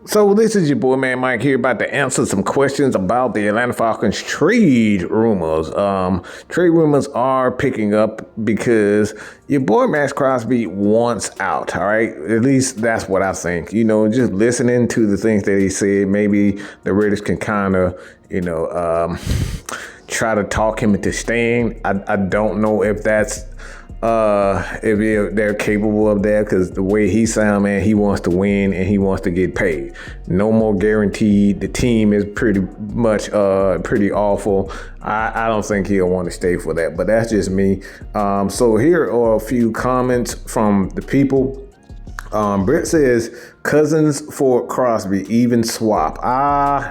So this is your boy man Mike here, about to answer some questions about the Atlanta Falcons trade rumors. Trade rumors are picking up because your boy Maxx Crosby wants out. All right, at least that's what I think. Just listening to the things that he said, maybe the Raiders can kind of, try to talk him into staying. I don't know if that's if they're capable of that, because the way he sound, man, he wants to win and he wants to get paid. No more guaranteed. The team is pretty much pretty awful. I don't think he'll want to stay for that, but that's just me. So here are a few comments from the people. Brett says, Cousins for Crosby, even swap.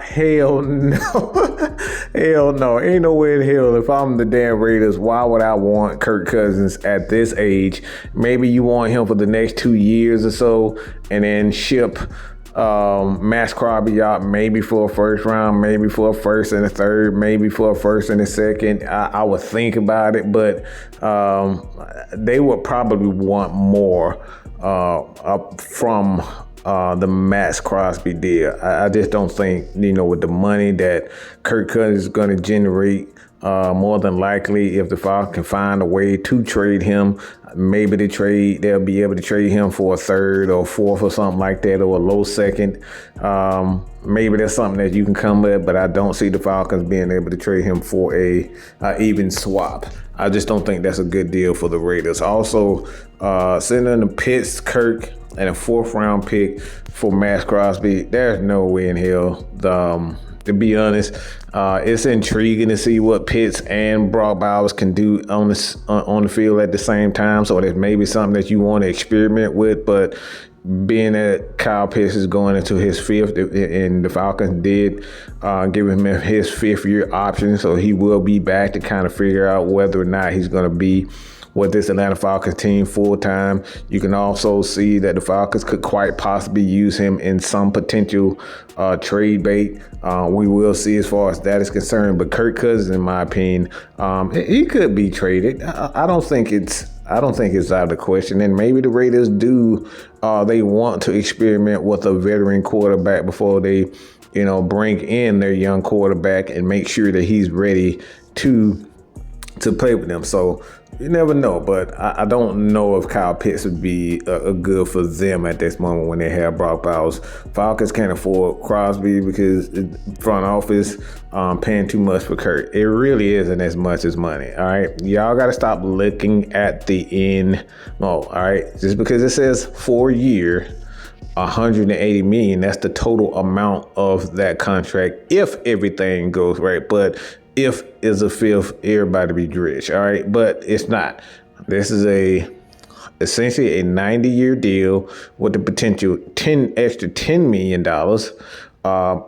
Hell no. Hell no. Ain't no way in hell. If I'm the damn Raiders, why would I want Kirk Cousins at this age? Maybe you want him for the next 2 years or so and then ship Maxx Crosby out, maybe for a first round, maybe for a first and a third, maybe for a first and a second. I would think about it, but they would probably want more up from the Maxx Crosby deal. I just don't think, with the money that Kirk Cousins is going to generate, more than likely, if the Falcons can find a way to trade him, maybe they'll be able to trade him for a third or fourth or something like that, or a low second. Maybe that's something that you can come with, but I don't see the Falcons being able to trade him for a even swap. I just don't think that's a good deal for the Raiders. Also, sending the Pitts, Kirk, and a 4th round pick for Maxx Crosby, there's no way in hell. To be honest, it's intriguing to see what Pitts and Brock Bowers can do on the field at the same time. So there's maybe something that you want to experiment with, but being that Kyle Pitts is going into his 5th, and the Falcons did give him his 5th-year option, so he will be back to kind of figure out whether or not he's going to be with this Atlanta Falcons team full time. You can also see that the Falcons could quite possibly use him in some potential trade bait. We will see as far as that is concerned. But Kirk Cousins, in my opinion, he could be traded. I don't think it's out of the question. And maybe the Raiders they want to experiment with a veteran quarterback before they, bring in their young quarterback and make sure that he's ready to play with them. So you never know, but I don't know if Kyle Pitts would be a good for them at this moment when they have Brock Bowers. Falcons can't afford Crosby because front office paying too much for Kirk. It really isn't as much as money. All right, y'all got to stop looking at the end. All right, just because it says 4-year, $180 million, that's the total amount of that contract if everything goes right. But if is a 5th, everybody be rich, all right? But it's not. This is essentially a 90-year deal with the potential $10 million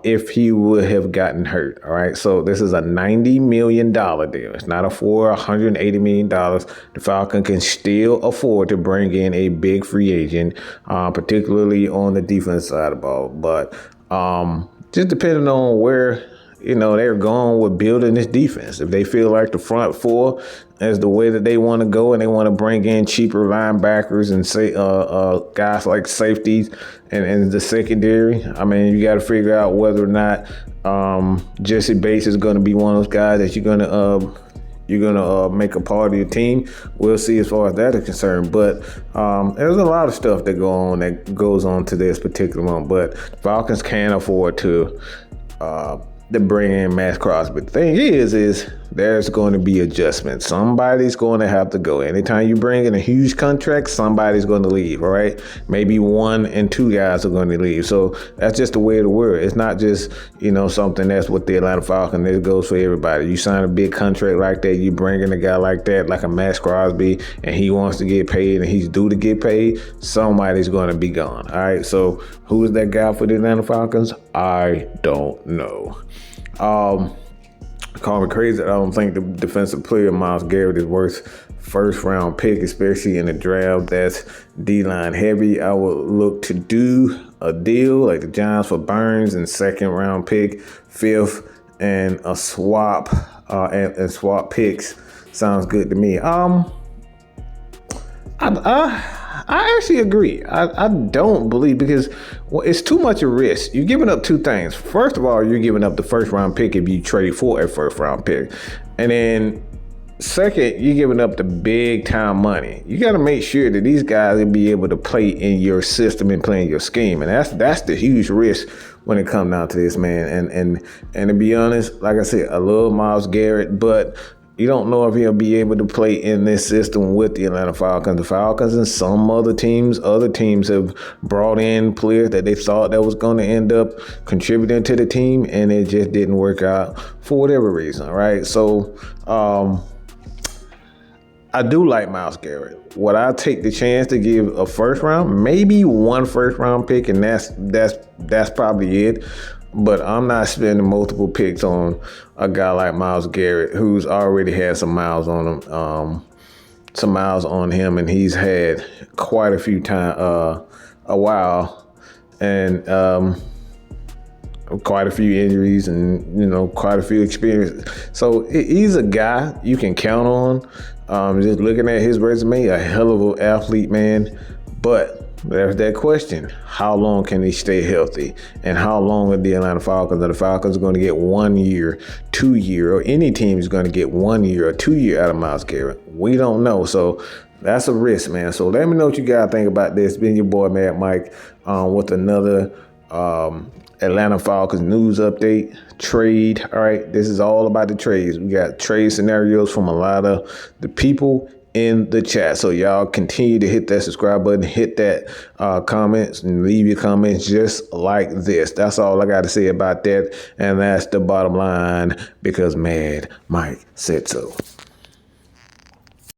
if he would have gotten hurt, all right? So this is a $90 million deal. It's not a $180 million. The Falcons can still afford to bring in a big free agent, particularly on the defense side of the ball. But just depending on where they're going with building this defense. If they feel like the front 4 is the way that they want to go, and they want to bring in cheaper linebackers and say guys like safeties and the secondary, I mean, you got to figure out whether or not Jesse Bates is going to be one of those guys that you're gonna make a part of your team. We'll see as far as that is concerned. But there's a lot of stuff that goes on to this particular one. But Falcons can't afford to bring in Maxx Crosby. The thing is there's going to be adjustments. Somebody's going to have to go. Anytime you bring in a huge contract, somebody's going to leave, all right? Maybe 1 and 2 guys are going to leave. So that's just the way of the world. It's not just, something that's with the Atlanta Falcons. It goes for everybody. You sign a big contract like that, you bring in a guy like that, like a Maxx Crosby, and he wants to get paid and he's due to get paid, somebody's going to be gone, all right? So who is that guy for the Atlanta Falcons? I don't know. Call me crazy. I don't think the defensive player Myles Garrett is worth 1st round pick, especially in a draft that's D-line heavy. I would look to do a deal like the Giants for Burns and 2nd round pick, 5th, and a swap and swap picks. Sounds good to me. I actually agree. I don't believe because it's too much a risk. You're giving up two things. First of all, you're giving up the first round pick if you trade for a first round pick. And then second, you're giving up the big time money. You got to make sure that these guys will be able to play in your system and play in your scheme. And that's the huge risk when it comes down to this, man. And to be honest, like I said, I love Myles Garrett, but you don't know if he'll be able to play in this system with the Atlanta Falcons. The Falcons and some other teams have brought in players that they thought that was going to end up contributing to the team, and it just didn't work out for whatever reason, right? So I do like Myles Garrett. Would I take the chance to give a first round? Maybe one first round pick, and that's probably it. But I'm not spending multiple picks on a guy like Myles Garrett, who's already had some miles on him, and he's had quite a few a while, and quite a few injuries, and quite a few experiences. So he's a guy you can count on. Just looking at his resume, a hell of an athlete, man. But there's that question: how long can he stay healthy? And how long are the Atlanta Falcons? Are the Falcons going to get 1 year, 2 year, or any team is going to get 1 year or 2 year out of Myles Garrett? We don't know. So that's a risk, man. So let me know what you guys think about this. Been your boy, Mad Mike, with another Atlanta Falcons news update. Trade. All right, this is all about the trades. We got trade scenarios from a lot of the people in the chat. So y'all continue to hit that subscribe button, hit that comments, and leave your comments just like this. That's all I got to say about that. And that's the bottom line, because Mad Mike said so.